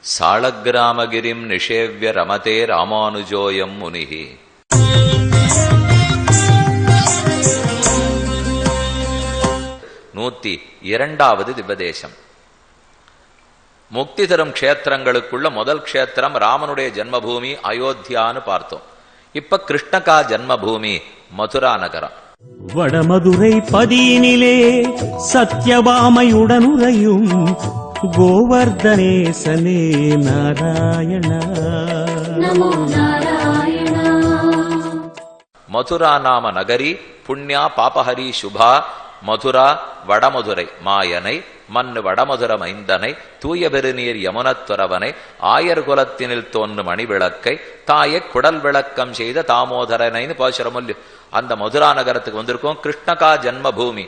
சாளக்கிராமகிரிம் நிஷேவ்ய ரமதே ராமானுஜோயம் முனிஹி. நூத்தி இரண்டாவது திவ்யதேசம். முக்தி தரும் க்ஷேத்திரங்களுக்குள்ள முதல் க்ஷேத்திரம் ராமனுடைய ஜன்மபூமி அயோத்தியான்னு பார்த்தோம். இப்ப கிருஷ்ணகா ஜன்மபூமி மதுரா நகரம். வடமதுரை பதியினிலே சத்யபாமையுடனுரையும் கோவர்தனேசனே நாராயண நமோ நாராயண. மதுரா நாம நகரி புண்ணியா பாபஹரி சுபா. மதுரா வடமதுரை மாயனை மண் வடமதுர மைந்தனை தூய பெருநீர் யமுனத்துறவனை ஆயர் குலத்தினில் தோன்றும் மணிவிளக்கை தாயை குடல் விளக்கம் செய்த தாமோதரனைன்னு பாசுரமொல்லி. அந்த மதுரா நகரத்துக்கு வந்திருக்கோம். கிருஷ்ணகா ஜன்மபூமி.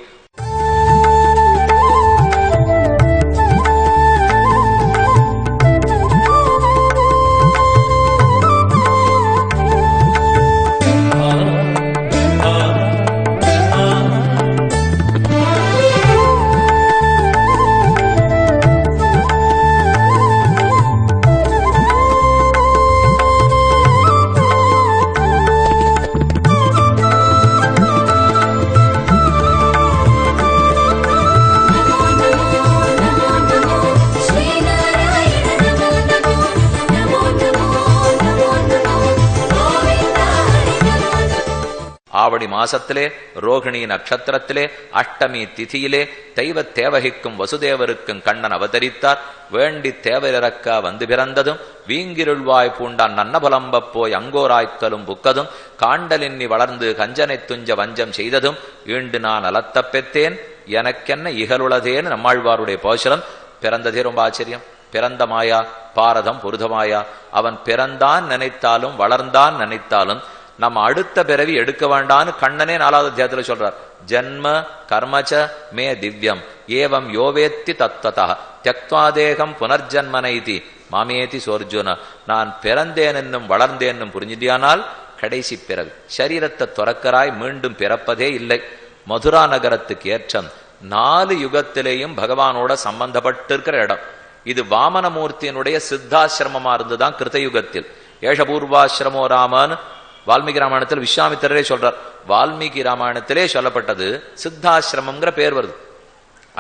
ஆவணி மாசத்திலே ரோகிணி நட்சத்திரத்திலே அஷ்டமி திதியிலே தெய்வ தேவகிக்கும் வசுதேவருக்கும் கண்ணன் அவதரித்தார். வேண்டி தேவரிறக்க வந்து பிறந்ததும் வீங்கிருள்வாய் பூண்டான் நன்னபுலம்ப போய் அங்கோராய்க்கலும் புக்கதும் காண்டலின்னி வளர்ந்து கஞ்சனை துஞ்ச வஞ்சம் செய்ததும் ஈண்டு நான் அலத்த பெத்தேன் எனக்கென்ன இகழுளதேன்னு நம்மாழ்வாருடைய பாசுரம். பிறந்ததே ரொம்ப ஆச்சரியம். பிறந்த மாயா பாரதம் புருதமாயா. அவன் பிறந்தான் நினைத்தாலும் வளர்ந்தான் நினைத்தாலும் நம்ம அடுத்த பிறவி எடுக்க வேண்டான்னு கண்ணனே 4வது அத்தியாயத்துல சொல்றார். ஜன்ம கர்மச்ச மே திவ்யம் ஏவம் யோவேத்தி தத்வதா தியக்த்வாதேகம் புனர்ஜன்மனைதி மாமேதி சோர்ஜுன. நான் பிறந்தேன் என்னும் வளர்ந்தேன் என்னும் புரிஞ்சுட்டியானால் கடைசி பிறவி சரீரத்தை துறக்கராய் மீண்டும் பிறப்பதே இல்லை. மதுரா நகரத்துக்கு ஏற்றம் 4 யுகத்திலேயும் பகவானோட சம்பந்தப்பட்டிருக்கிற இடம். இது வாமனமூர்த்தியினுடைய சித்தாசிரமமா இருந்துதான் கிருத்தயுகத்தில். ஏஷபூர்வாசிரமோ ராமன் வால்மீகி ராமாயணத்தில் விஸ்வாமித்திரரே சொல்றார். வால்மீகி ராமாயணத்திலே சொல்லப்பட்டது சித்தாசிரமம்ங்கிற பேர் வருது.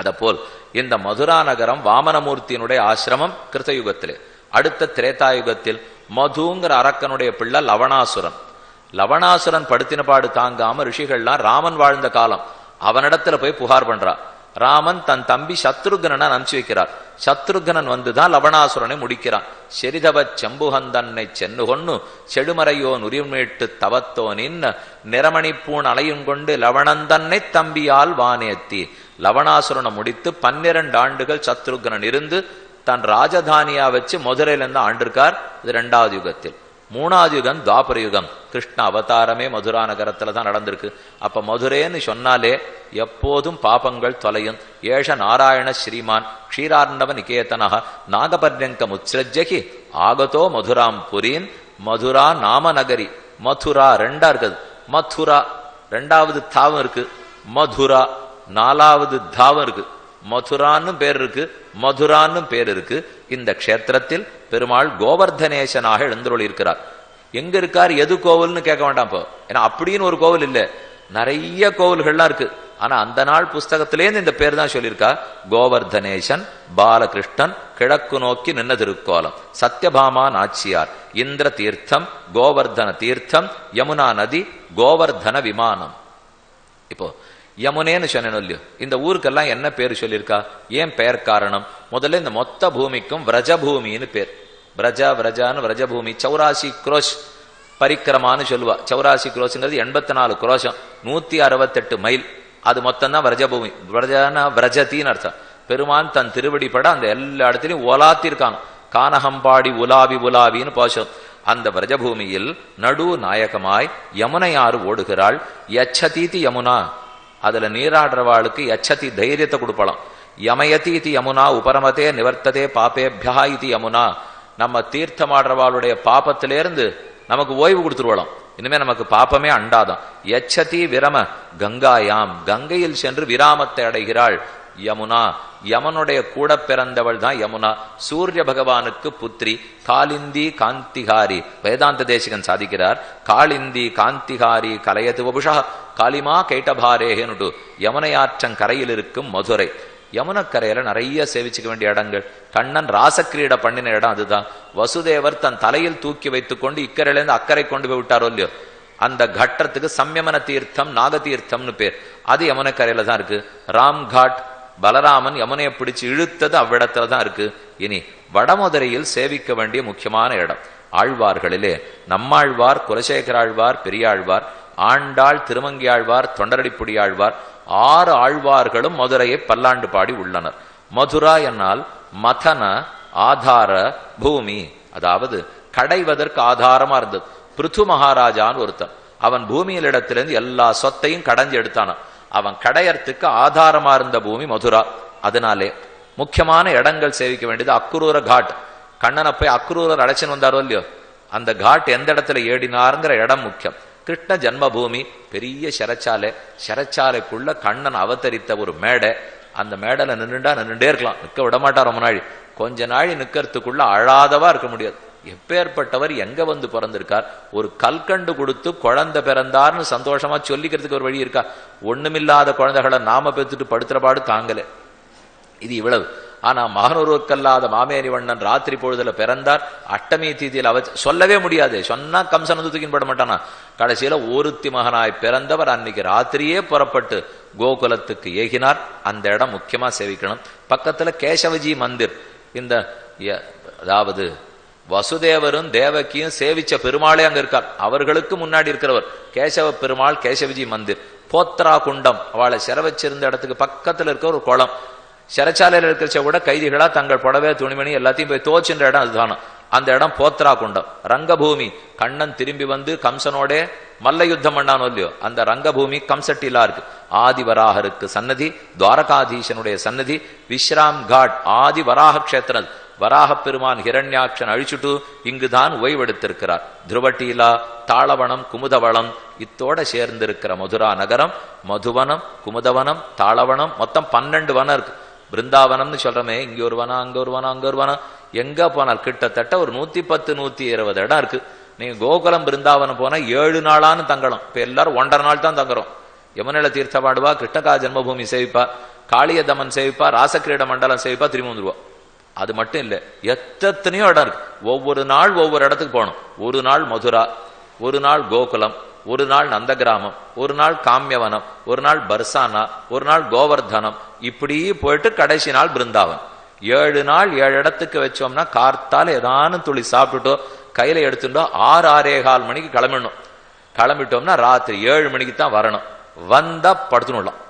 அத போல் இந்த மதுரா நகரம் வாமனமூர்த்தியினுடைய ஆசிரமம் கிருத்தயுகத்திலே. அடுத்த திரேதாயுகத்தில் மதுங்கிற அரக்கனுடைய பிள்ளை லவணாசுரன். லவணாசுரன் படுத்தின பாடு தாங்காம ரிஷிகள்லாம் ராமன் வாழ்ந்த காலம் அவனிடத்துல போய் புகார் பண்றா. ராமன் தன் தம்பி சத்ருகனனை அனுப்பிச்சு வைக்கிறார். சத்ருகனன் வந்துதான் லவணாசுரனை முடிக்கிறான். செரிதவ செம்புகந்தன்னை சென்னு கொன்னு செடுமறையோ நுரிமீட்டு தவத்தோனின் நிறமணிப்பூன் அலையும் கொண்டு லவணந்தன்னை தம்பியால் வானேத்தி. லவணாசுரனை முடித்து 12 ஆண்டுகள் சத்ருகனன் இருந்து தன் ராஜதானியா வச்சு மதுரையிலிருந்து ஆண்டிருக்கார். இது 2வது யுகத்தில். 3வது யுகம் துவாபர யுகம். கிருஷ்ண அவதாரமே மதுரா நகரத்துல தான் நடந்திருக்கு. அப்ப மதுரேன்னு சொன்னாலே எப்போதும் பாபங்கள் தொலையும். ஏஷ நாராயண ஸ்ரீமான் க்ஷீரார்ணவ நிகேதனஹ நாகபர்யங்க முத்ஸ்ரஜ்ஜகி ஆகதோ மதுராம் புரீன். மதுரா நாம நகரி. மதுரா 2ஆ இருக்குது. மதுரா 2வது தாவம் இருக்கு. மதுரா 4வது தாவம் இருக்கு. மதுரான்னு பேர் இருக்கு, மதுரான்னு பேர் இருக்கு. இந்த க்ஷேத்திரத்தில் பெருமாள் கோவர்தனேசனாக எழுந்தருளி இருக்கிறார். எங்க இருக்கார், எது கோவில்னு கேட்க வேண்டாம். இப்போ ஏன்னா அப்படின்னு ஒரு கோவில் இல்லை, நிறைய கோவில்கள்லாம் இருக்கு. ஆனா அந்த நாள் புஸ்தகத்திலேருந்து இந்த பேர் தான் சொல்லியிருக்கா. கோவர்தனேசன் பாலகிருஷ்ணன் கிழக்கு நோக்கி நின்ன திருக்கோலம். சத்யபாமா நாச்சியார் இந்திர தீர்த்தம் கோவர்தன தீர்த்தம் யமுனா நதி கோவர்தன விமானம். இப்போ யமுனேன்னு சொன்னேன் இல்லையோ, இந்த ஊருக்கெல்லாம் என்ன பேர் சொல்லியிருக்கா, ஏன் பெயர் காரணம்? முதல்ல இந்த மொத்த பூமிக்கும் விரஜபூமின்னு பேர். விரஜ விரஜான்னு விரஜபூமி. 84 குரோஷ் பரிக்கிரமான்னு சொல்லுவா. 84 குரோஷ்ங்கிறது 84 குரோஷம், 168 மைல். அது மொத்தம் தான் விரஜபூமி. விரஜான விரஜத்தின்னு அர்த்தம். பெருமான் தன் திருவடி பட அந்த எல்லா இடத்துலையும் ஓலாத்திருக்காங்க. கானகம்பாடி உலாவி உலாவின்னு பாசம். அந்த விரஜபூமியில் நடு நாயகமாய் யமுனையாறு ஓடுகிறாள். யச்சதீதி யமுனா. அதுல நீராடுறவாளுக்கு யச்சதி தைரியத்தை கொடுப்பலாம். யமயதி இது யமுனா உபரமதே நிவர்த்ததே பாபேபியா இது யமுனா. நம்ம தீர்த்தமாடுறவாளுடைய பாபத்திலேருந்து நமக்கு ஓய்வு கொடுத்துருவலாம். இனிமே நமக்கு பாப்பமே அண்டாதான். யச்சதி விரம கங்காயாம். கங்கையில் சென்று விராமத்தை அடைகிறாள். யமுனா. யமனுடைய கூட பிறந்தவள் தான் யமுனா. சூரிய பகவானுக்கு புத்திரி. காலிந்தி காந்திகாரி. வேதாந்த தேசிகன் சாதிக்கிறார், காளிந்தி காந்திகாரி கலையது வபுஷா காளிமா கைட்டபாரேகனுட்டு. யமுனையாற்றங் கரையில் இருக்கும் மதுரை. யமுனக்கரையில நிறைய சேவிச்சுக்க வேண்டிய இடங்கள். கண்ணன் ராசக்கிரீட பண்ணின இடம் அதுதான். வசுதேவர் தன் தலையில் தூக்கி வைத்துக் கொண்டு இக்கரையிலேருந்து அக்கறை கொண்டு போய் விட்டாரோ இல்லையோ, அந்த கட்டத்துக்கு சம்யமன தீர்த்தம் நாகதீர்த்தம்னு பேர். அது யமுனக்கரையில தான் இருக்கு. ராம்காட், பலராமன் யமுனையை பிடிச்சு இழுத்தது அவ்விடத்துல தான் இருக்கு. இனி வடமதுரையில் சேவிக்க வேண்டிய முக்கியமான இடம். ஆழ்வார்களிலே நம்மாழ்வார், குலசேகர ஆழ்வார், பெரியாழ்வார், ஆண்டாள், திருமங்கியாழ்வார், தொண்டரடிப்புடி ஆழ்வார், 6 ஆழ்வார்களும் மதுரையை பல்லாண்டு பாடி உள்ளனர். மதுரா என்னால் மதன ஆதார பூமி, அதாவது கடைவதற்கு ஆதாரமா இருந்தது. பிருத்து மகாராஜான்னு ஒருத்தன், அவன் பூமியில் இடத்திலிருந்து எல்லா சொத்தையும் கடைஞ்சு எடுத்தானான். அவன் கடையறதுக்கு ஆதாரமா இருந்த பூமி மதுரா. அதனாலே முக்கியமான இடங்கள் சேவிக்க வேண்டியது அக்குரூர காட். கண்ணனை போய் அக்குரூரர் அழைச்சின்னு வந்தாரோ இல்லையோ, அந்த காட் எந்த இடத்துல ஏடினாருங்கிற இடம் முக்கியம். கிருஷ்ண ஜன்மபூமி, பெரிய சிறைச்சாலைக்குள்ள கண்ணன் அவதரித்த ஒரு மேடை. அந்த மேடையில நின்றுட்டே இருக்கலாம், நிற்க விடமாட்டார் ரொம்ப நாள். கொஞ்ச நாள் நிக்கிறதுக்குள்ள அழாதவா இருக்க முடியாது. எப்பேற்பட்டவர் எங்க வந்து பிறந்திருக்கார், ஒரு கல்கண்டு கொடுத்து குழந்தை பிறந்தார்னு சந்தோஷமா சொல்லிக்கிறதுக்கு ஒரு வழி இருக்கா? ஒண்ணுமில்லாத குழந்தைகளை நாம பெற்றுட்டு படுத்துற பாடு தாங்கல. இது இவ்வளவு. ஆனா மகனொருவருக்கல்லாத மாமேனி வண்ணன் ராத்திரி பொழுதுல பிறந்தார். அஷ்டமி தீதியில் சொல்லவே முடியாது. சொன்னா கம்சன் வந்து தூக்கின் பட மாட்டானா. கடைசியில ஒருத்தி மகனாய் பிறந்தவர் அன்னைக்கு ராத்திரியே புறப்பட்டு கோகுலத்துக்கு ஏகினார். அந்த இடம் முக்கியமா சேவிக்கணும். பக்கத்துல கேசவஜி மந்திர். இந்த அதாவது வசுதேவரும் தேவகியும் சேவிச்ச பெருமாளே அங்க இருக்கார். அவர்களுக்கு முன்னாடி இருக்கிறவர் கேசவ பெருமாள், கேசவஜி மந்திர். போத்ரா குண்டம், அவளை சிற வச்சிருந்த இடத்துக்கு பக்கத்துல இருக்க ஒரு குளம். சிறைச்சாலையில் இருக்கிறச்ச கூட கைதிகளா தங்கள் புடவை துணிமணி எல்லாத்தையும் போய் தோச்சுன்ற இடம் அதுதானோ. அந்த இடம் போத்ரா குண்டம். ரங்கபூமி, கண்ணன் திரும்பி வந்து கம்சனோட மல்ல யுத்தம் பண்ணானோ இல்லையோ, அந்த ரங்கபூமி கம்சட்டிலா இருக்கு. ஆதிவராகருக்கு சன்னதி, துவாரகாதீசனுடைய சன்னதி. விஸ்ராம் காட் ஆதி வராக கஷேத்திரம். வராக பெருமான் ஹிரண்யாட்சன் அழிச்சுட்டு இங்குதான் ஓய்வெடுத்திருக்கிறார். துருவட்டீலா, தாளவனம், குமுதவளம் இத்தோட சேர்ந்திருக்கிற மதுரா நகரம். மதுவனம், குமுதவனம், தாளவனம், மொத்தம் 12 வனம் இருக்கு. பிருந்தாவனம்னு சொல்றமே, இங்க ஒரு வனம், அங்க ஒரு வனம், அங்க ஒரு வனம். எங்க போனால் கிட்டத்தட்ட ஒரு 110-120 இடம் இருக்கு. நீங்க கோகுலம் பிருந்தாவனம் போனா 7 நாளான்னு தங்கணும். இப்ப எல்லாரும் 1.5 நாள் தான் தங்குறோம். யமுனையில தீர்த்த பாடுவா, கிருஷ்ணகா ஜென்மபூமி சேவிப்பா, காளியதமன் சேவிப்பா, ராசக்கிரீட மண்டலம் சேவிப்பா, திரும்பி வந்துருவா. அது மட்டும் இல்ல, எத்தனையோ இடம் இருக்கு. ஒவ்வொரு நாள் ஒவ்வொரு இடத்துக்கு போகணும். ஒரு நாள் மதுரா, ஒரு நாள் கோகுலம், ஒரு நாள் நந்தகிராமம், ஒரு நாள் காமியவனம், ஒரு நாள் பர்சானா, ஒரு நாள் கோவர்தனம். இப்படி போயிட்டு கடைசி நாள் பிருந்தாவன். 7 நாள் 7 இடத்துக்கு வச்சோம்னா கார்த்தால ஏதானும் துளி சாப்பிட்டுட்டோ கையில எடுத்துட்டோம் 6-6:15 மணிக்கு கிளம்பிடணும். கிளம்பிட்டோம்னா ராத்திரி 7 மணிக்கு தான் வரணும். வந்தா படுத்துனுடலாம்.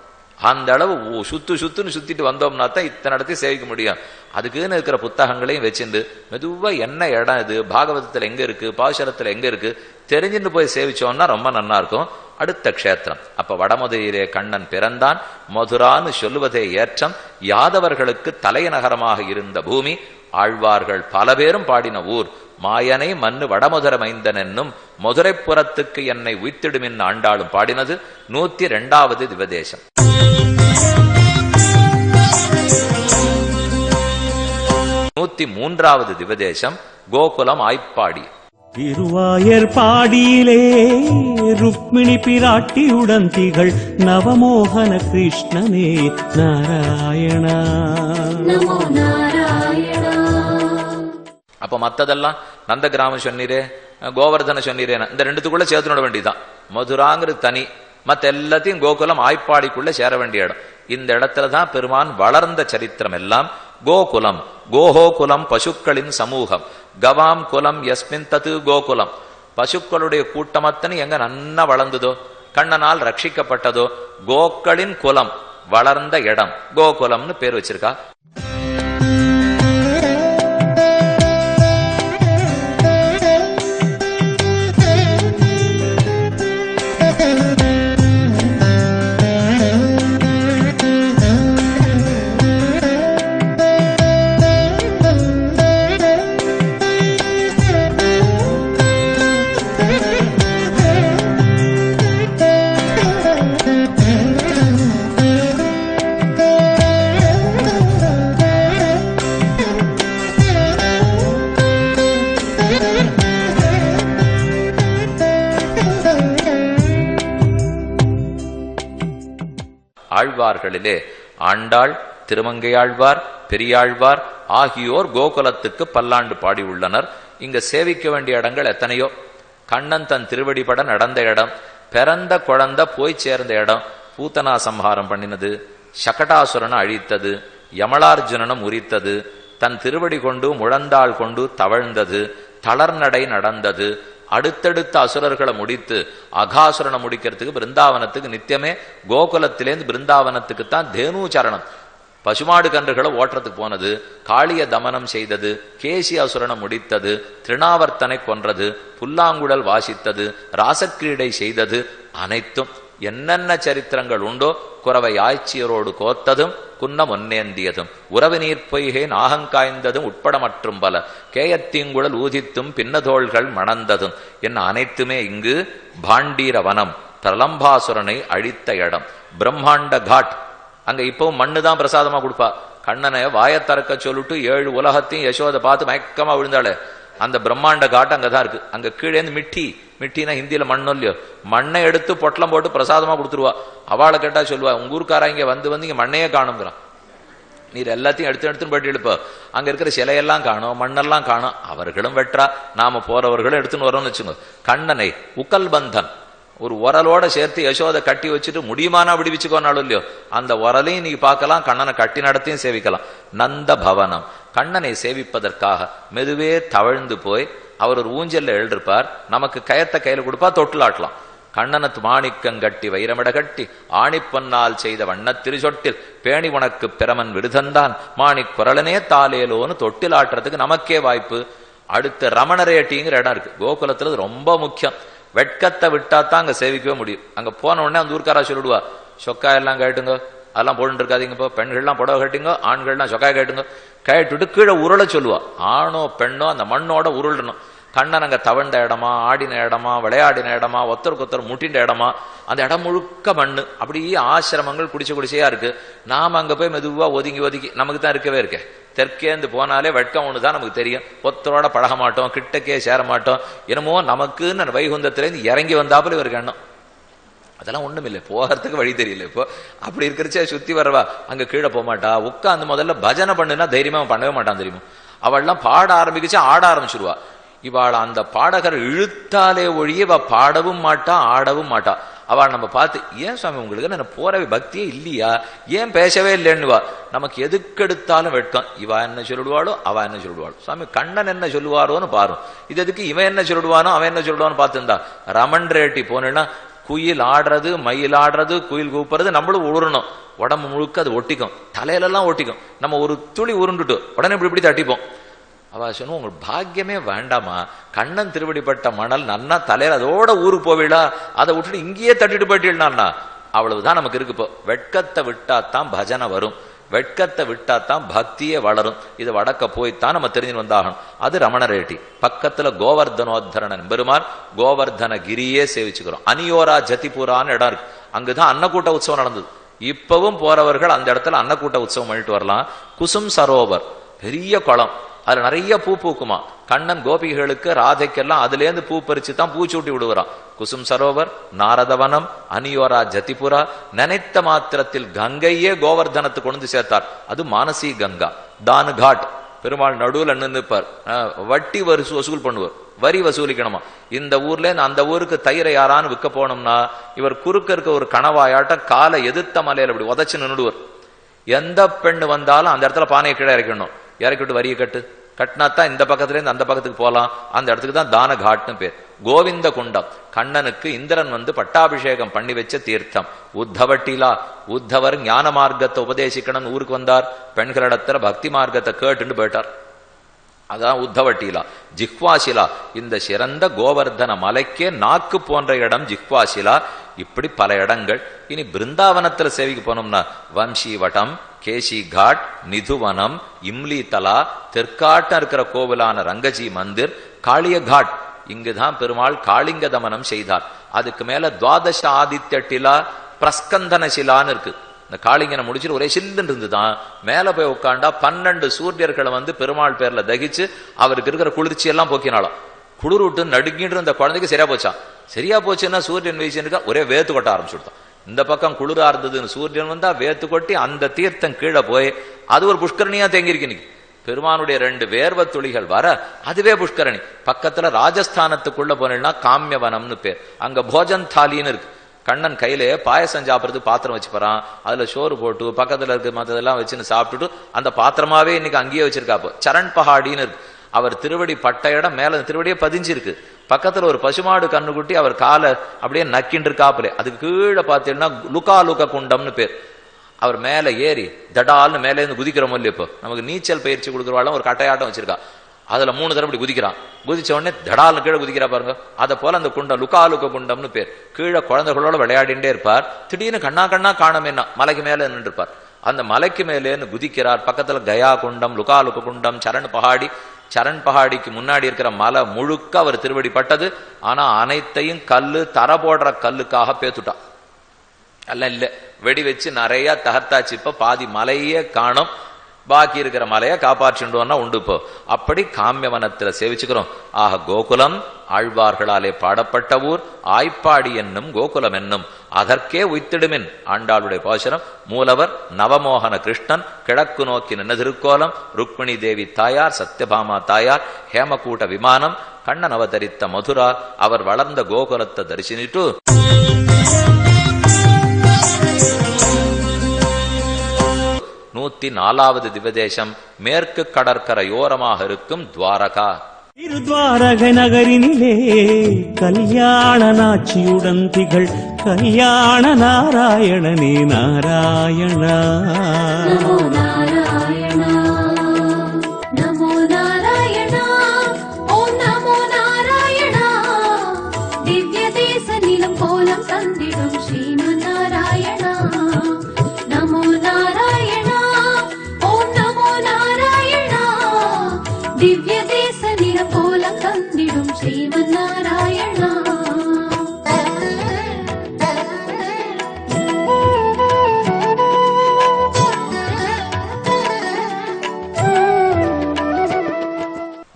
அந்த அளவு சுத்துன்னு சுத்திட்டு வந்தோம்னா தான் இத்தனை இடத்தையும் சேவிக்க முடியும். அதுக்குன்னு இருக்கிற புத்தகங்களையும் வச்சிருந்து மெதுவா என்ன இடம் இது, பாகவதத்துல எங்க இருக்கு, பாசுரத்துல எங்க இருக்கு தெரிஞ்சுட்டு போய் சேவிச்சோம்னா ரொம்ப நல்லா இருக்கும். அடுத்த க்ஷேத்திரம். அப்ப வடமதுரையிலே கண்ணன் பிறந்தான். மதுரான்னு சொல்லுவதே ஏற்றம். யாதவர்களுக்கு தலைநகரமாக இருந்த பூமி. ஆழ்வார்கள் பல பேரும் பாடின ஊர். மாயனை மண்ணு வடமதுர மைந்தன் என்னும் மதுரைப்புறத்துக்கு என்னை உய்த்திடுமின் ஆண்டாளும் பாடினது 102வது திவதேசம். நூத்தி 3வது திவதேசம் கோகுலம் ஆய்ப்பாடி. திருவாயர் பாடியிலே ருக்மிணி பிராட்டியுடன் திகழ் நவமோகன கிருஷ்ணனே நாராயணா. அப்ப மத்ததெல்லாம் நந்த கிராமம் சொன்னீரே, கோவர்தன சொன்னீரே, இந்த ரெண்டுத்துக்குள்ள சேர்த்துட வேண்டியதான். மதுராங்கிறது தனி, மத்த எல்லாத்தையும் கோகுலம் ஆய்ப்பாடிக்குள்ள சேர வேண்டிய இடம். இந்த இடத்துலதான் பெருமான் வளர்ந்த சரித்திரம் எல்லாம். கோகுலம், கோஹோ குலம் பசுக்களின் சமூகம். கவாம் குலம் யஸ்மின் தத்து கோகுலம். பசுக்களுடைய கூட்டமத்தனை எங்க நன்னா வளர்ந்ததோ, கண்ணனால் ரட்சிக்கப்பட்டதோ, கோக்களின் குலம் வளர்ந்த இடம் கோகுலம்னு பேர் வச்சிருக்கா. ஆழ்வார்களிலே ஆண்டாள், திருமங்கையாழ்வார், பெரியாழ்வார் ஆகியோர் கோகுலத்துக்கு பல்லாண்டு பாடி உள்ளனர். இங்க சேவிக்க வேண்டிய இடங்கள் எத்தனையோ. கண்ணன் தன் திருவடிபட நடந்த இடம், பிறந்த குழந்தை போய் சேர்ந்த இடம், பூத்தனா சம்ஹாரம் பண்ணினது, சகடாசுரனை அழித்தது, யமலார்ஜுனனை முறித்தது, தன் திருவடி கொண்டு முழந்தாள் கொண்டு தவழ்ந்தது, தளர்நடை நடந்தது, அடுத்தடுத்த அசுரர்களை முடித்து அகாசுரனை முடிக்கிறதுக்கு பிருந்தாவனத்துக்கு நித்தியமே கோகுலத்திலேருந்து பிருந்தாவனத்துக்கு தான் தேனூச்சரணம் பசுமாடு கன்றுகளை ஓட்டுறதுக்கு போனது, காளிய தமனம் செய்தது, கேசி அசுரனை முடித்தது, திருநாவர்த்தனை கொன்றது, புல்லாங்குழல் வாசித்தது, ராசக்கிரீடை செய்தது, அனைத்தும் என்னென்ன சரித்திரங்கள் உண்டோ குறவை ஆய்ச்சியரோடு கோத்ததும் குன்னம் ஒன்னேந்தியதும் உறவு நீர்ப்பொய்கை நாகங்காய்ந்ததும் உட்பட மற்றும் பல கேயத்தீங்குழல் ஊதித்தும் பின்னதோள்கள் மணந்ததும் என்ன அனைத்துமே இங்கு பாண்டீர வனம், பிரலம்பாசுரனை அழித்த இடம், பிரம்மாண்ட காட். அங்க இப்பவும் மண்ணு தான் பிரசாதமா கொடுப்பா. கண்ணனை வாயத்தறக்க சொல்லிட்டு 7 உலகத்தையும் யசோதை பார்த்து மயக்கமா விழுந்தாளே, அந்த பிரம்மாண்ட காட்டு அங்கதான் இருக்கு. அங்க கீழே இருந்து மிட்டினா ஹிந்தியில மண்ணோ இல்லையோ, மண்ணை எடுத்து பொட்டலம் போட்டு பிரசாதமா கொடுத்துருவா. அவளை கேட்டா சொல்லுவா, உங்க ஊருக்காரா இங்க வந்து இங்க மண்ணையே காணுங்கிறான். நீர் எல்லாத்தையும் எடுத்து போயிட்டு எழுப்ப, அங்க இருக்கிற சிலையெல்லாம் காணும், மண்ணெல்லாம் காணும். அவர்களும் வெற்றா, நாம போறவர்களும் எடுத்துன்னு வரோம்னு வச்சுங்க. கண்ணனை உக்கல் பந்தன் ஒரு உரலோட சேர்த்து யசோதை கட்டி வச்சுட்டு முடியுமானா விடுவிச்சுக்கோனாலும் இல்லையோ, அந்த உரலையும் நீ பார்க்கலாம், கண்ணனை கட்டி நடத்தையும் சேவிக்கலாம். நந்த பவனம், கண்ணனை சேவிப்பதற்காக மெதுவே தவழ்ந்து போய் அவர் ஒரு ஊஞ்சல்ல எழுதிருப்பார், நமக்கு கயத்தை கையில கொடுப்பா, தொட்டிலாட்டலாம். கண்ணனத்து மாணிக்கங்கட்டி வைரமிட கட்டி ஆணிப்பொன்னால் செய்த வண்ணத்திரு சொட்டில் பேணி உனக்கு பிரமன் விருதந்தான் மாணிக் குரலனே தாலேலோன்னு தொட்டிலாட்டுறதுக்கு நமக்கே வாய்ப்பு. அடுத்த ரமணரேட்டிங்கிற இடம் இருக்கு கோகுலத்துல, ரொம்ப முக்கியம். வெட்கத்தை விட்டாத்தான் அங்க சேவிக்கவே முடியும். அங்க போன உடனே அந்த ஊர்க்காரா சொல்லிடுவா, சொக்காய் எல்லாம் கேட்டுங்க, அதெல்லாம் போட்டு இருக்காதீங்க, இப்போ பெண்கள்லாம் புடவை கட்டுங்க, ஆண்கள்லாம் சொக்காய் கேட்டுங்க, கேட்டுட்டு கீழே உருளை சொல்லுவா. ஆணோ பெண்ணோ அந்த மண்ணோட உருளணும். கண்ணன் அங்க தவழ்ந்த இடமா, ஆடின இடமா, விளையாடின இடமா, ஒருத்தருக்கு முட்டின்ற இடமா, அந்த இடம் முழுக்க மண்ணு. அப்படியே ஆசிரமங்கள் குடிசையா இருக்கு. நாம அங்க போய் மெதுவா ஒதுங்கி நமக்கு தான் இருக்கவே இருக்க. தெற்கேந்து போனாலே வெட்கம் ஒண்ணுதான் நமக்கு தெரியும். ஒத்தரோட பழக மாட்டோம், கிட்டக்கே சேர மாட்டோம். என்னமோ நமக்குன்னு வைகுந்தத்திலேருந்து இறங்கி வந்தாப்புல இவருக்கு எண்ணம். அதெல்லாம் ஒண்ணும் இல்லை, போகிறதுக்கு வழி தெரியல. இப்போ அப்படி இருக்கிறச்சே சுத்தி வரவா அங்க கீழே போக மாட்டா. உட்காந்து முதல்ல பஜனை பண்ணுனா தைரியமா பண்ணவே மாட்டான் தெரியுமா. அவள்லாம் பாட ஆரம்பிச்சு ஆட ஆரம்பிச்சிருவா. இவாள் அந்த பாடகர் இழுத்தாலே ஒழிய இவ பாடவும் மாட்டா, ஆடவும் மாட்டா. அவள் நம்ம பார்த்து, ஏன் சுவாமி உங்களுக்கு நான் போறவே பக்தியே இல்லையா, ஏன் பேசவே இல்லைன்னுவா. நமக்கு எதுக்கெடுத்தாலும் வெட்கம். இவா என்ன சொல்லிடுவாளோ அவ என்ன சொல்லிடுவாளோ, சுவாமி கண்ணன் என்ன சொல்லுவாரோன்னு பாரு, இது எதுக்கு இவன் என்ன சொல்லிடுவானோ அவன் என்ன சொல்லிடுவான்னு பார்த்துருந்தா. ரமன் ரேட்டி போனேன்னா குயில் ஆடுறது, மயில் ஆடுறது, குயில் கூப்பிடுறது, நம்மளும் உருணும். உடம்பு முழுக்க அது ஒட்டிக்கும், தலையிலெல்லாம் ஒட்டிக்கும். நம்ம ஒரு துளி உருண்டுட்டு உடனே இப்படி தட்டிப்போம். அவ சொன்ன, உங்களுக்கு பாக்கியமே வேண்டாமா, கண்ணன் திருவடிப்பட்ட மணல் நன்னா தலையில அதோட ஊருக்கு போவிடா, அதை விட்டுட்டு இங்கேயே தட்டிட்டு போயிட்டீங்கன்னா அவ்வளவுதான் நமக்கு இருக்கு. இப்போ வெட்கத்தை விட்டாத்தான் பஜனை வரும், வெட்கத்தை விட்டாத்தான் பக்தியே வளரும். இது வடக்க போய்த்தான் நம்ம தெரிஞ்சு வந்தாகணும். அது ரமணரேட்டி. பக்கத்துல கோவர்தனோத்தரணன் பெருமாள் கோவர்தன கிரியே சேவிச்சுக்கிறோம். அனியோரா ஜதிபுரான்னு இடம் இருக்கு, அங்குதான் அன்னக்கூட்ட உற்சவம் நடந்தது. இப்பவும் போறவர்கள் அந்த இடத்துல அன்னக்கூட்ட உற்சவம் பண்ணிட்டு வரலாம். குசும் சரோவர் பெரிய குளம், அதுல நிறைய பூ பூக்குமா. கண்ணன் கோபிகளுக்கு ராதைக்கெல்லாம் அதுல இருந்து பூ பறிச்சு தான் பூச்சூட்டி விடுவான். குசும் சரோவர், நாரதவனம், அனியோரா ஜதிபுரா, நினைத்த மாத்திரத்தில் கங்கையே கோவர்தனத்துக்கு கொண்டு சேர்த்தார். அது மானசி கங்கா. தானு காட், பெருமாள் நடுவில் நின்றுப்பார், வட்டி வசூல் பண்ணுவார், வரி வசூலிக்கணுமா. இந்த ஊர்ல அந்த ஊருக்கு தயிரை யாரான்னு விற்க போனோம்னா இவர் குறுக்க இருக்க ஒரு கணவாயாட்ட காலை எதிர்த்த மலையில அப்படி உதச்சு நின்றுடுவார். எந்த பெண்ணு வந்தாலும் அந்த இடத்துல பானையை கீழே இறக்கணும், இறக்கிட்டு வரியை கட்டினாத்தான் இந்த பக்கத்துல இருந்து அந்த பக்கத்துக்கு போகலாம். அந்த இடத்துக்கு தான் தான காட்னு பேர். கோவிந்த குண்டம், கண்ணனுக்கு இந்திரன் வந்து பட்டாபிஷேகம் பண்ணி வச்ச தீர்த்தம். உத்தவட்டிலா, உத்தவர் ஞான மார்க்கத்தை உபதேசிக்கணும்னு ஊருக்கு வந்தார். பெண்களிடத்துல பக்தி மார்க்கத்தை கேட்டுன்னு போயிட்டார். அதான் உத்தவட்டிலா. ஜிஹ்வாசிலா, இந்த சிறந்த கோவர்தன மலைக்கே நாக்கு போன்ற இடம் ஜிஹ்வாசிலா. இப்படி பல இடங்கள். இனி பிருந்தாவனத்துல சேவிக்கு போனோம்னா வம்சி வட்டம், கேசி காட், நிதுவனம், இம்லி தலா, தெற்காட்டம் இருக்கிற கோவிலான ரங்கஜி மந்திர், காளிய காட், இங்குதான் பெருமாள் காளிங்க தமனம் செய்தார். அதுக்கு மேல துவாதச ஆதித்ய டிலா பிரஸ்கந்தன சிலான்னு இருக்கு. இந்த காளிங்கனை முடிச்சுட்டு ஒரே சில்லுன்னு இருந்துதான். மேல போய் உட்காண்டா 12 சூரியர்களை வந்து பெருமாள் பேர்ல தகிச்சு அவருக்கு இருக்கிற குளிர்ச்சி எல்லாம் போக்கினாலும். குளிர் விட்டு நடுங்கிட்டு இந்த குழந்தைக்கு சரியா போச்சான். சரியா போச்சுன்னா சூரியன் வீசின்னு ஒரே வேத்து கொட்ட ஆரம்பிச்சுட்டான். இந்த பக்கம் குளிரா இருந்ததுன்னு சூரியன் வந்தா வேத்து கொட்டி அந்த தீர்த்தம் கீழே போய் அது ஒரு புஷ்கரணியா தேங்கியிருக்கு. இன்னைக்கு பெருமானுடைய 2 வேர்வ துளிகள் வர அதுவே புஷ்கரணி. பக்கத்துல ராஜஸ்தானத்துக்குள்ள போனீங்கன்னா காமியவனம்னு பேர். அங்க போஜன் தாலின்னு இருக்கு. கண்ணன் கையிலே பாயசம் சாப்பிட்றதுக்கு பாத்திரம் வச்சு போறான். அதுல சோறு போட்டு பக்கத்துல இருக்கு மற்றதெல்லாம் வச்சுன்னு சாப்பிட்டுட்டு அந்த பாத்திரமாவே இன்னைக்கு அங்கேயே வச்சிருக்காப்போ. சரண் பஹாடின்னு இருக்கு. அவர் திருவடி பட்ட இடம் மேல திருவடியே பதிஞ்சிருக்கு. பக்கத்துல ஒரு பசுமாடு கண்ணுக்குட்டி அவர் காலை அப்படியே நக்கின்னு இருக்காப்புலே. அதுக்கு கீழே பார்த்தீங்கன்னா லுகா குண்டம்னு பேர். அவர் மேல ஏறி தடால்னு மேலே இருந்து குதிக்கிறோம் இல்லையா? இப்போ நமக்கு நீச்சல் பயிற்சி கொடுக்குறவாள் ஒரு கட்டையாட்டம் வச்சிருக்கா. அதுல 3 தடவை இப்படி குதிக்கிறான். குதிச்ச உடனே தடால்னு கீழே குதிக்கிறா பாருங்க. அதை போல அந்த குண்டம் லுகா குண்டம்னு பேர். கீழே குழந்தைகளோட விளையாடிண்டே இருப்பார். திடீர்னு கண்ணா காணாம என்ன மலைக்கு மேல நின்று இருப்பார். அந்த மலைக்கு மேலேன்னு குதிக்கிறார். பக்கத்துல கயா குண்டம், லுகா குண்டம், சரண் பஹாடி. சரண் பஹாடிக்கு முன்னாடி இருக்கிற மலை முழுக்க அவர் திருவடி பட்டது. ஆனா அனைத்தையும் கல்லு தர போடுற கல்லுக்காக பேத்துட்டான். அல்ல இல்ல வெடி வச்சு நிறைய தகர்த்தாச்சு. இப்ப பாதி மலையே காணும். பாக்கி இருக்கிற மலையை காப்பாற்றிண்டோன்னா உண்டு. இப்போ அப்படி காமியவனத்துல சேவிச்சுக்கிறோம். ஆக கோகுலம் ஆழ்வார்களாலே பாடப்பட்ட ஊர். ஆய்ப்பாடி என்னும் கோகுலம் என்னும் அதற்கே உய்த்திடுமின் ஆண்டாளுடைய பாசுரம். மூலவர் நவமோகன கிருஷ்ணன். கிழக்கு நோக்கி நின்ன திருக்கோலம். ருக்மிணி தேவி தாயார், சத்யபாமா தாயார், ஹேமகூட்ட விமானம், கண்ணன் அவதரித்த மதுரா. அவர் வளர்ந்த கோகுலத்தை தரிசனிட்டு 104வது திவதேசம் மேற்கு கடற்கரையோரமாக இருக்கும் துவாரகா. திருத்வாரக நகரினிலே கல்யாண நாச்சியுடன் திகழ் கல்யாண நாராயணனே நாராயணா.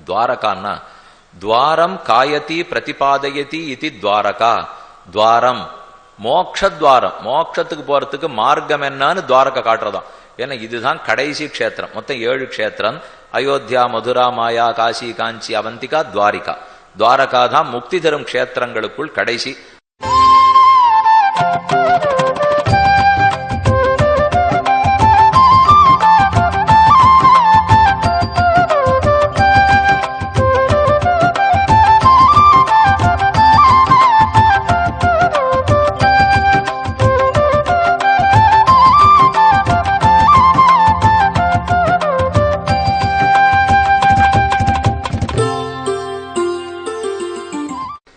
துவாரகான்னா துவாரம் காயதி பிரதிபாதயதி இது துவாரகா. துவாரம் மோக்ஷத்வாரம், மோட்சத்துக்கு போறதுக்கு மார்க்கம் என்னன்னு துவாரகா காட்டுறதாம். ஏன்னா இதுதான் கடைசி க்ஷேத்திரம். மொத்தம் 7 க்ஷேத்திரம். அயோத்தியா, மதுரா, மாயா, காசி, காஞ்சி, அவந்திகா, துவாரிகா. துவாரகா தான் முக்தி தரும் க்ஷேத்திரங்களுக்குள் கடைசி.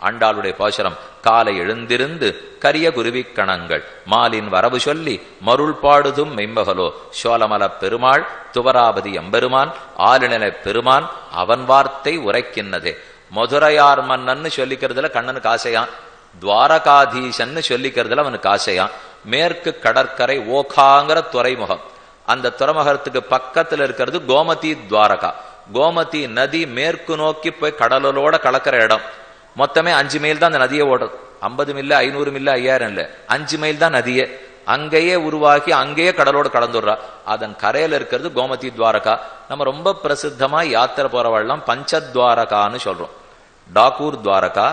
ஆண்டாளுடைய பாசுரம். காலை எழுந்திருந்து கரிய குருவிக் கணங்கள் மாலின் வரவு சொல்லி மருள் பாடுதும் மெய்மகளோ சோழமல பெருமாள் துவராபதி எம்பெருமான் ஆளுநிலை பெருமான் அவன் வார்த்தை உரைக்கின்னதே. மதுரையார் மன்னன்னு சொல்லிக்கிறதுல கண்ணனுக்கு ஆசையான். துவாரகாதீசன்னு சொல்லிக்கிறதுல அவனுக்கு ஆசையான். மேற்கு கடற்கரை ஓகாங்கிற துறைமுகம். அந்த துறைமுகத்துக்கு பக்கத்துல இருக்கிறது கோமதி துவாரகா. கோமதி நதி மேற்கு நோக்கி போய் கடலோட கலக்கிற இடம். மொத்தமே 5 மைல் தான் அந்த நதியை ஓடுறது. 50 மில்ல 500 மில்ல 5000 இல்ல, 5 மைல் தான் நதியே. அங்கேயே உருவாக்கி அங்கேயே கடலோடு கலந்துடுறா. அதன் கரையில இருக்கிறது கோமதி துவாரகா. நம்ம ரொம்ப பிரசித்தமா யாத்திரை போறவெல்லாம் பஞ்சத்வாரகான்னு சொல்றோம். டாக்கூர் துவாரகா,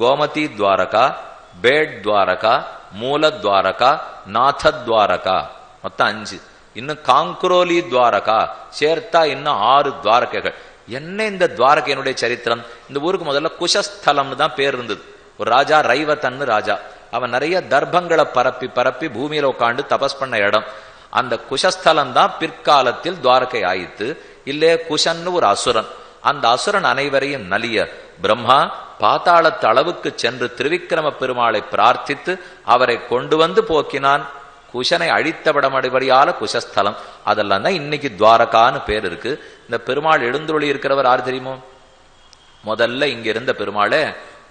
கோமதி துவாரகா, பேட் துவாரகா, மூல துவாரகா, நாத துவாரகா. மொத்தம் 5. இன்னும் காங்குரோலி துவாரகா சேர்த்தா இன்னும் 6 துவாரகைகள். என்ன இந்த துவாரகையினுடைய சரித்திரம்? இந்த ஊருக்கு முதல்ல குஷஸ்தலம்னு தான் பேர் இருந்தது. ஒரு ராஜா ரைவதன்னு ராஜா. அவன் நிறைய தர்ப்பங்களை பரப்பி பரப்பி பூமியில உட்காந்து தபஸ் பண்ண இடம். அந்த குஷஸ்தலம் தான் பிற்காலத்தில் துவாரகை ஆயித்து. இல்லே குஷன்னு ஒரு அசுரன். அந்த அசுரன் அனைவரையும் நலிய பிரம்மா பாதாளத்து அளவுக்கு சென்று திருவிக்கிரம பெருமாளை பிரார்த்தித்து அவரை கொண்டு வந்து போக்கினான். குஷனை அழித்தவிடமடிபடியால குஷஸ்தலம். அதெல்லாம் தான் இன்னைக்கு துவாரகான்னு பேர் இருக்கு. இந்த பெருமாள் எழுந்துருளி இருக்கிறவர் யார் தெரியுமோ? முதல்ல இங்க இருந்த பெருமாளே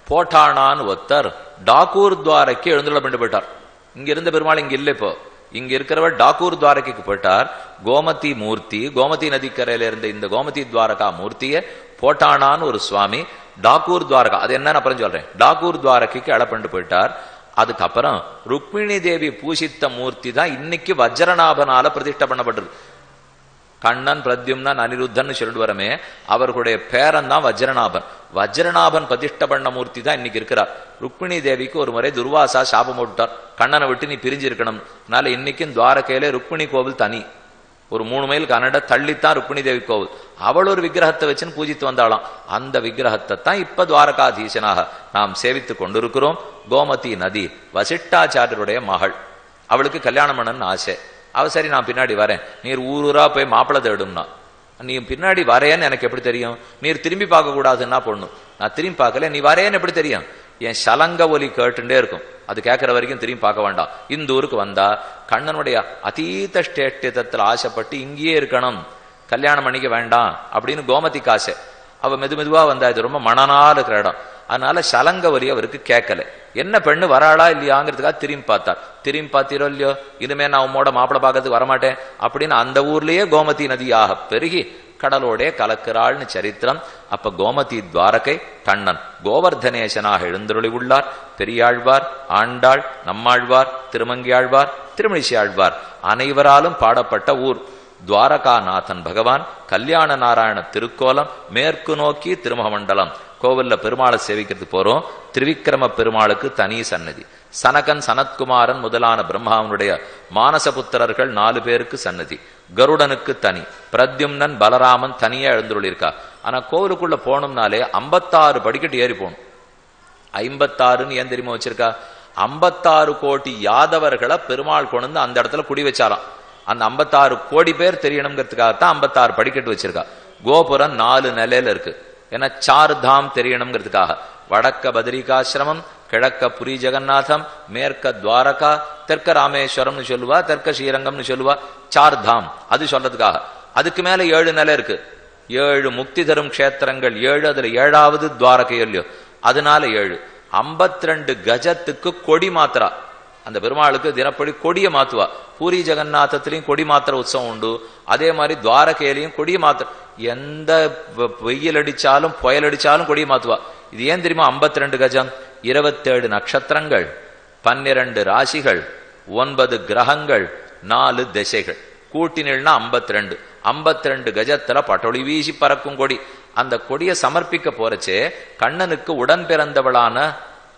போட்டானான்னு ஒருத்தர் டாக்கூர் துவாரைக்கு எழுந்துள்ள பண்ணி போயிட்டார். இங்க இருந்த பெருமாள் இங்க இல்லை. இப்போ இங்க இருக்கிறவர் டாக்கூர் துவாரகைக்கு போயிட்டார். கோமதி மூர்த்தி, கோமதி நதிக்கரையில இருந்த இந்த கோமதி துவாரகா மூர்த்திய போட்டானான்னு ஒரு சுவாமி டாக்கூர் துவாரகா, அது என்னன்னு அப்புறம் சொல்றேன், டாக்கூர் துவாரகைக்கு அழப்பண்டு போயிட்டார். அதுக்கப்புறம் ருக்மிணி தேவி பூசித்த மூர்த்தி தான் இன்னைக்கு வஜ்ரநாபனால பிரதிஷ்டை பண்ணப்பட்டிருக்கு. கண்ணன் பிரத்யும்னன் அனிருத்தன் சொல்லிட்டு வரமே, அவர்களுடைய பேரன் தான் வஜ்ரநாபன். வஜ்ரநாபன் பிரதிஷ்ட பண்ண மூர்த்தி தான் இன்னைக்கு இருக்கிறார். ருக்மிணி தேவிக்கு ஒரு முறை துர்வாசா சாபம் போட்டுட்டார், கண்ணனை விட்டு நீ பிரிஞ்சிருக்கணும். அதனால இன்னைக்கும் துவாரகையிலே ருக்மிணி கோவில் தனி, ஒரு 3 மைல் கன்னட தள்ளித்தான் ருக்மிணி தேவி கோவில். அவள் ஒரு விக்கிரகத்தை வச்சுன்னு பூஜித்து வந்தாளாம். அந்த விக்கிரகத்தை தான் இப்ப துவாரகாதீசனாக நாம் சேவித்து கொண்டிருக்கிறோம். கோமதி நதி வசிஷ்டாச்சாரியருடைய மகள், அவளுக்கு கல்யாணம் பண்ணணும்னு ஆசை. அவ சரி நான் பின்னாடி வரேன், நீர் ஊரூரா போய் மாப்பிள்ளை தேடும்னா. நீ பின்னாடி வரேன்னு எனக்கு எப்படி தெரியும்? நீர் திரும்பி பார்க்க கூடாதுன்னா பொண்ணு. நான் திரும்பி பார்க்கல, நீ வரேன்னு எப்படி தெரியும்? என் சலங்க ஒலி கேட்டுட்டே இருக்கும், அது கேட்கற வரைக்கும் திரும்பி பார்க்க வேண்டாம். இந்த ஊருக்கு வந்தா கண்ணனுடைய அதீத ஸ்டேட்டியத்தில் ஆசைப்பட்டு இங்கேயே இருக்கணும், கல்யாணம் பண்ணிக்க வேண்டாம் அப்படின்னு கோமதிக்கு ஆசை. அவ மெதுவா வந்தா, இது ரொம்ப மனநாள் இருக்கிற இடம், அதனால சலங்க ஒலி அவருக்கு கேட்கல. என்ன பெண்ணு வராளா இல்லையாங்கிறதுக்காக திரும்பி பார்த்தார். திரும்பி பார்த்தீரோ இல்லையோ, இனிமே நான் உம்மோட மாப்பிள்ளை பார்க்கறதுக்கு வரமாட்டேன் அப்படின்னு அந்த ஊர்லயே கோமதி நதியாக பெருகி கடலோடே கலக்கிறாள்னு சரித்திரம். அப்ப கோமதி துவாரகை கண்ணன் கோவர்தனேசனாக எழுந்தருளி உள்ளார். பெரியாழ்வார், ஆண்டாள், நம்மாழ்வார், திருமங்கியாழ்வார், திருமணிசி ஆழ்வார் அனைவராலும் பாடப்பட்ட ஊர். துவாரகாநாதன் பகவான் கல்யாண நாராயண திருக்கோலம், மேற்கு நோக்கி திருமுகமண்டலம். கோவில்ல பெருமாளை சேவிக்கிறது போறோம். திரிவிக்கிரம பெருமாளுக்கு தனி சன்னதி. சனகன், சனத்குமாரன் முதலான பிரம்மாவனுடைய மானசபுத்திரர்கள் 4 பேருக்கு சன்னதி. கருடனுக்கு தனி, பிரத்யும்னன், பலராமன் தனியா எழுந்துள்ளிருக்கா. ஆனா கோவிலுக்குள்ள போனோம்னாலே 56 படிக்கட்டு ஏறி போகணும். 56ன்னு ஏன் தெரியுமா வச்சிருக்கா? 56 கோடி யாதவர்களை பெருமாள் கொண்டு அந்த இடத்துல குடி வச்சாராம். அந்த 56 கோடி பேர் தெரியணுங்கிறதுக்காகத்தான் 56 படிக்கட்டு வச்சிருக்கா. கோபுரம் 4 நிலையில இருக்கு. ஏன்னா 4 தாம் தெரியணுங்கிறதுக்காக. வடக்க பத்ரிகாசிரமம், கிழக்க புரி ஜெகநாதம், மேற்க துவாரகா, தெற்க ராமேஸ்வரம்னு சொல்லுவா, தெற்க ஸ்ரீரங்கம்னு சொல்லுவா. 4 தாம் அது சொல்றதுக்காக. அதுக்கு மேல 7 நிலை இருக்கு. 7 முக்தி தரும் கஷேத்திரங்கள் 7, அதுல 7வது துவாரகை இல்லையோ, அதனால 7. 52 கஜத்துக்கு கொடி மாத்திரா. அந்த பெருமாளுக்கு தினப்படி கொடிய மாத்துவா. பூரி ஜெகநாதத்திலையும் கொடி மாத்திர உற்சவம் உண்டு. அதே மாதிரி துவாரகையிலையும் கொடிய மாத்திர, எந்த வெயில் அடிச்சாலும் புயல் அடிச்சாலும் கொடிய மாத்துவா. இது ஏன் தெரியுமா? 52 கஜம், 27 நட்சத்திரங்கள், 12 ராசிகள், 9 கிரகங்கள், 4 திசைகள் கூட்டினா 52. 52 கஜத்துல பட்டொளி வீசி பறக்கும் கொடி. அந்த கொடியை சமர்ப்பிக்க போறச்சே கண்ணனுக்கு உடன் பிறந்தவளான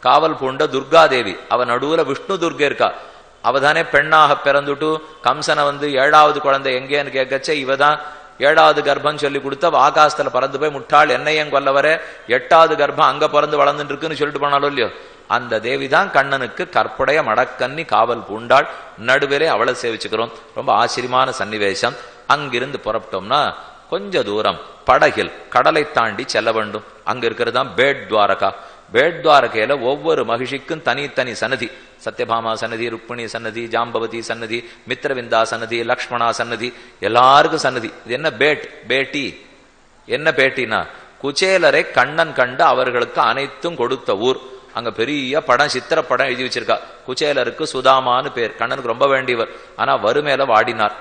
காவல் பூண்ட துர்காதேவி, அவ நடுவுல விஷ்ணு துர்கை இருக்கா. அவதானே பெண்ணாக பிறந்துட்டு கம்சனை 7வது குழந்தை எங்கேன்னு கேட்கச்சே இவதான் 7வது கர்ப்பம் சொல்லி கொடுத்த ஆகாசத்துல பறந்து போய் முட்டாள் என்னையும் கொல்ல வர 8வது கர்ப்பம் அங்க பிறந்து வளர்ந்துட்டு இருக்குன்னு சொல்லிட்டு போனாலும் இல்லையோ, அந்த தேவிதான் கண்ணனுக்கு கற்புடைய மடக்கன்னி காவல் பூண்டாள். நடுவிலே அவளை சேவிச்சுக்கிறோம். ரொம்ப ஆச்சரியமான சன்னிவேசம். அங்கிருந்து புறப்பட்டோம்னா கொஞ்ச தூரம் படகில் கடலை தாண்டி செல்ல வேண்டும். அங்க இருக்கிறது தான் பேட் துவாரகா. பேட் துவாரகையில ஒவ்வொரு மகிழ்ச்சிக்கும் தனித்தனி சன்னதி. சத்யபாமா சன்னதி, ருக்மிணி சன்னதி, ஜாம்பவதி சன்னதி, மித்ரவிந்தா சன்னதி, லக்ஷ்மணா சன்னதி, எல்லாருக்கும் சன்னதி. இது என்ன பேட் பேட்டி? என்ன பேட்டினா குச்சேலரை கண்ணன் கண்டு அவர்களுக்கு அனைத்தும் கொடுத்த ஊர். அங்க பெரிய படம், சித்திர படம் எழுதி வச்சிருக்கா. குச்சேலருக்கு சுதாமான்னு பேர். கண்ணனுக்கு ரொம்ப வேண்டியவர். ஆனா வறுமையில வாடினார்.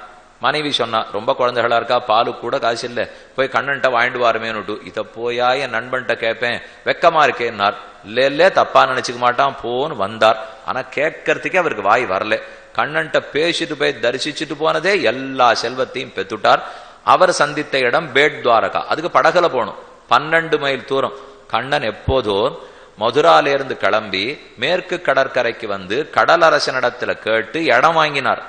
மனைவி சொன்னா, ரொம்ப குழந்தைகளா இருக்கா, பாலு கூட காசு இல்லை, போய் கண்ணன்ட்ட வாங்கிட்டு வாருமேனுட்டு. இதை போயா என் நண்பன்ட்ட கேட்பேன், வெக்கமா இருக்கேன்னார். இல்ல தப்பா நினைச்சுக்க மாட்டான் போன்னு வந்தார். ஆனா கேட்கறதுக்கே அவருக்கு வாய் வரல. கண்ணன்ட்ட பேசிட்டு போய் தரிசிச்சுட்டு போனதே எல்லா செல்வத்தையும் பெத்துட்டார். அவர் சந்தித்த இடம் பேட் துவாரகா. அதுக்கு படகுல போகணும். 12 மைல் தூரம். கண்ணன் எப்போதோ மதுராலேருந்து கிளம்பி மேற்கு கடற்கரைக்கு வந்து கடலரசனிடத்துல கேட்டு இடம் வாங்கினார்.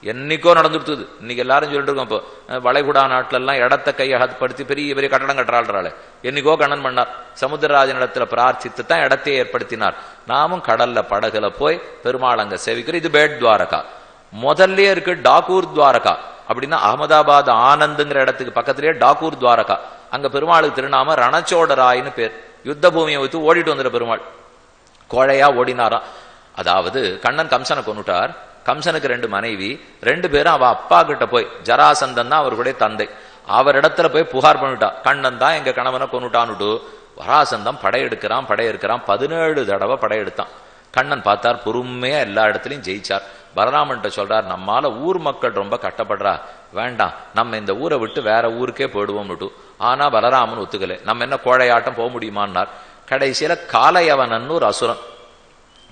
என்னைக்கோ நடந்துடுத்துது. இன்னைக்கு எல்லாரும் சொல்லிட்டு இருக்கோம், இப்போ வளைகுடா நாட்டுல எல்லாம் இடத்த கையகப்படுத்தி பெரிய பெரிய கட்டடம் கட்டுறாள். என்னைக்கோ கண்ணன் பண்ணார். சமுத்திரராஜன் இடத்துல பிரார்த்தித்து தான் இடத்தை ஏற்படுத்தினார். நாமும் கடல்ல படகுல போய் பெருமாள் அங்க சேவிக்கிறோம். இது பேட் துவாரகா. முதல்ல இருக்கு டாகூர் துவாரகா. அப்படின்னா அகமதாபாத் ஆனந்துங்கிற இடத்துக்கு பக்கத்திலேயே டாகூர் துவாரகா. அங்க பெருமாளுக்கு திருநாம ரணச்சோடராயின்னு பேர். யுத்த பூமியை வைத்து ஓடிட்டு வந்துட பெருமாள். கோழையா ஓடினாராம். அதாவது கண்ணன் கம்சனை கொண்டுட்டார். கம்சனுக்கு 2 மனைவி. 2 பேரும் அவ அப்பா கிட்ட போய், ஜராசந்தன் தான் அவர்களுடைய தந்தை, அவர் இடத்துல போய் புகார் பண்ணிட்டா, கண்ணன் தான் எங்க கணவனை கொண்டுட்டான்னுட்டு. வராசந்தம் படையெடுக்கிறான் 17 தடவை படையெடுத்தான். கண்ணன் பார்த்தார், பொறுமையா எல்லா இடத்துலையும் ஜெயிச்சார். பலராமன்ட்ட சொல்றார், நம்மால ஊர் மக்கள் ரொம்ப கஷ்டப்படுறா, வேண்டாம் நம்ம இந்த ஊரை விட்டு வேற ஊருக்கே போயிடுவோம்னுட்டு. ஆனா பலராமன் ஒத்துக்கல. நம்ம என்ன கோழையாட்டம் போக முடியுமான்னார். கடைசியில காளையவனன்னு ஒரு அசுரன்,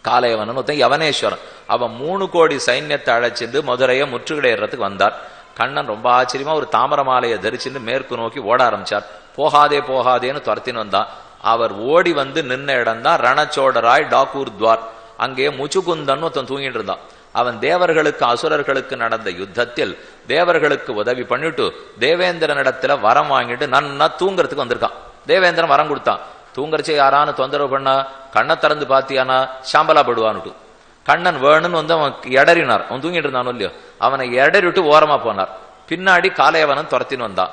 காளையவனன் ஒருத்தன் யவனேஸ்வரன். அவன் 3 கோடி சைன்யத்தை அழைச்சிட்டு மதுரையை முற்றுகையிடுறதுக்கு வந்தார். கண்ணன் ரொம்ப ஆச்சரியமா ஒரு தாமர மாலையை தரிச்சுட்டு மேற்கு நோக்கி ஓட ஆரம்பிச்சார். போகாதே போகாதேன்னு துரத்தின்னு வந்தான். அவர் ஓடி வந்து நின்ன இடம் தான் ரணச்சோடராய் டாக்கூர் துவார். அங்கே முச்சுகுந்தன் ஒருத்தன் தூங்கிட்டு இருந்தான். அவன் தேவர்களுக்கு அசுரர்களுக்கு நடந்த யுத்தத்தில் தேவர்களுக்கு உதவி பண்ணிட்டு தேவேந்திரனிடத்துல வரம் வாங்கிட்டு நன்னா தூங்குறதுக்கு வந்திருக்கான். தேவேந்திரன் வரம் கொடுத்தான். தூங்குறச்சே யாரானு தொந்தரவு பண்ணா கண்ணை திறந்து பாத்தியானா சாம்பலா படுவான்னுட்டு கண்ணன் வேணும்னு வந்து அவன் எடறினார். அவன் தூங்கிட்டு இருந்தானோ இல்லையோ, அவனை எடறிட்டு ஓரமா போனார். பின்னாடி காளையவனன் துரத்தின்னு வந்தான்.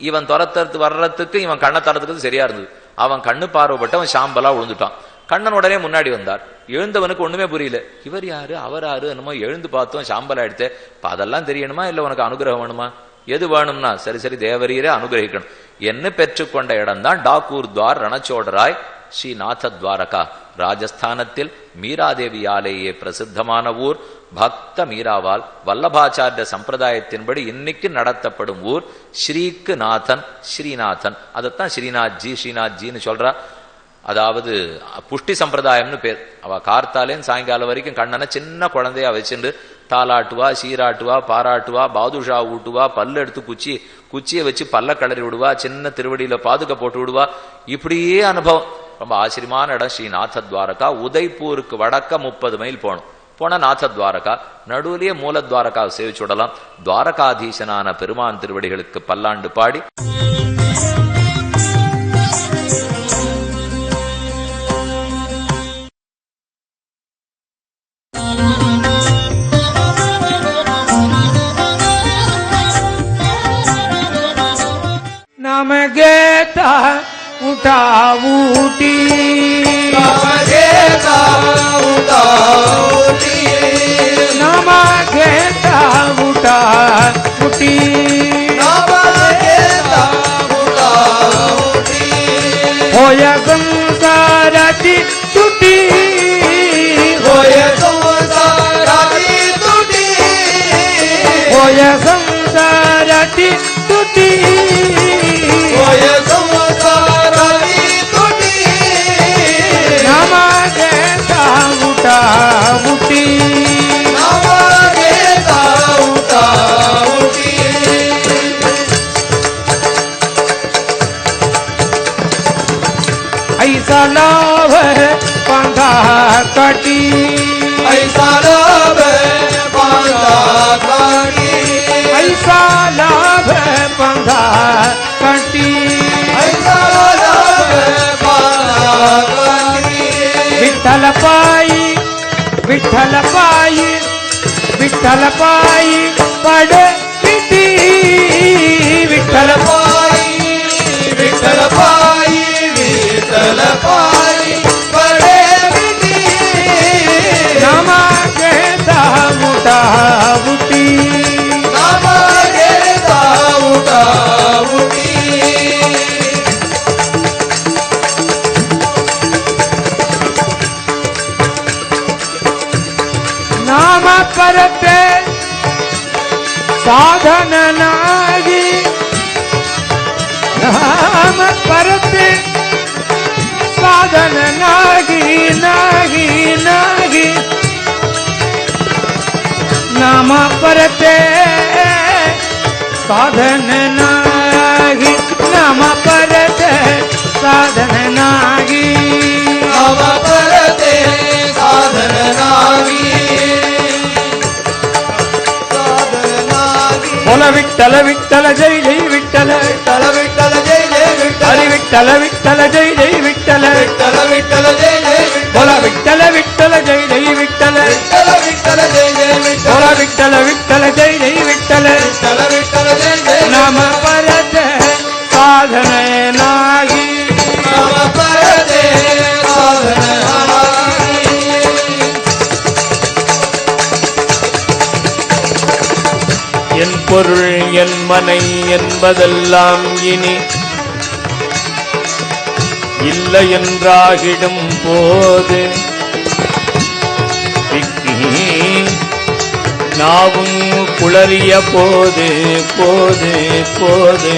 இவன் துரத்துறது வர்றதுக்கு இவன் கண்ணை தரத்துக்கு சரியா இருந்தது. அவன் கண்ணு பார்வைப்பட்டு அவன் சாம்பலா விழுந்துட்டான். கண்ணன் உடனே முன்னாடி வந்தார். எழுந்தவனுக்கு ஒண்ணுமே புரியல. இவர் யாரு அவர் யாரு என்னமோ எழுந்து பார்த்தோம் சாம்பலா எடுத்து. இப்ப அதெல்லாம் தெரியணுமா இல்ல உனக்கு அனுகிரகம் வேணுமா? எது வேணும்னா சரி சரி தேவரீரே அனுகிரகிக்கணும் என்ன பெற்றுக்கொண்ட இடம் தான் டாக்கூர் துவார் ரணச்சோடராய் ஸ்ரீநாத துவாரகா. ராஜஸ்தானத்தில் மீராதேவியாலேயே பிரசித்தமான ஊர். பக்த மீராவால் வல்லபாச்சாரிய சம்பிரதாயத்தின்படி இன்னைக்கு நடத்தப்படும் ஊர். ஸ்ரீக்கு நாதன் ஸ்ரீநாதன். அதைத்தான் ஸ்ரீநாத்ஜி ஸ்ரீநாத்ஜின்னு சொல்றா. அதாவது புஷ்டி சம்பிரதாயம்னு பேர். அவ கார்த்தாலேன்னு சாயங்காலம் வரைக்கும் கண்ணனை சின்ன குழந்தையா வச்சுட்டு தாலாட்டுவா சீராட்டுவா பாராட்டுவா பாதுஷா ஊட்டுவா பல்லு எடுத்து குச்சியை வச்சு பல்ல கிளறி விடுவா சின்ன திருவடியில பாதுகா போட்டு விடுவா. இப்படியே அனுபவம். ரொம்ப ஆச்சரியமான இடம் ஸ்ரீநாத துவாரகா. உதய்பூருக்கு வடக்க 30 மைல் போன நாத துவாரகா. நடுவிலேயே மூல துவாரகாவை சேவிச்சு விடலாம். துவாரகாதீசனான பெருமான் திருவடிகளுக்கு பல்லாண்டு பாடி நமகேதா உட்டாவூட்டி நமகேதா உட்டாவூட்டி நமகேதா உட்டாவூட்டி நமகேதா உட்டாவூட்டி होय संसाराची तुटी होय संसाराची तुटी होय संसाराची तुटी होय संसाराची तुटी நமகேதா உட்டாவூட்டி நமகेता उठावूटी ऐसा लाभ बांधा काटी ऐसा लाभ बांधा काटी ऐसा लाभ बांधा काटी ऐसा लाभ बांधा काटी विठ्ठल पायी विठ्ठल पायी विठ्ठल पायी पडे किती विठ्ठल पायी विठ्ठल पायी विठ्ठल पायी पडे विठी நமகேதா உட்டாவூட்டி நமகेता उठावूटी नाम करते साधन नागी नाम करते साधन नागी नागी नागी नाम करते साधन नागी नाम करते साधन नागी नम परते साधन नागी साधन नागी बोला विठ्ठल विठ्ठल जय जय विठ्ठल विठ्ठल विठ्ठल जय जय विठ्ठल हरी विठ्ठल विठ्ठल जय जय विठ्ठल विठ्ठल विठ्ठल जय जय विठ्ठल बोला विठ्ठल विठ्ठल जय जय विठ्ठल विठ्ठल विठ्ठल जय जय विठ्ठल बोला विठ्ठल विठ्ठल जय जय विठ्ठल विठ्ठल विठ्ठल जय जय नाम परत साधन नागी नम परते साधन नागी என் பொருள் என் மனை என்பதெல்லாம் இனி இல்லை என்றாகிடும் போது நாவும் குளறிய போது போது போது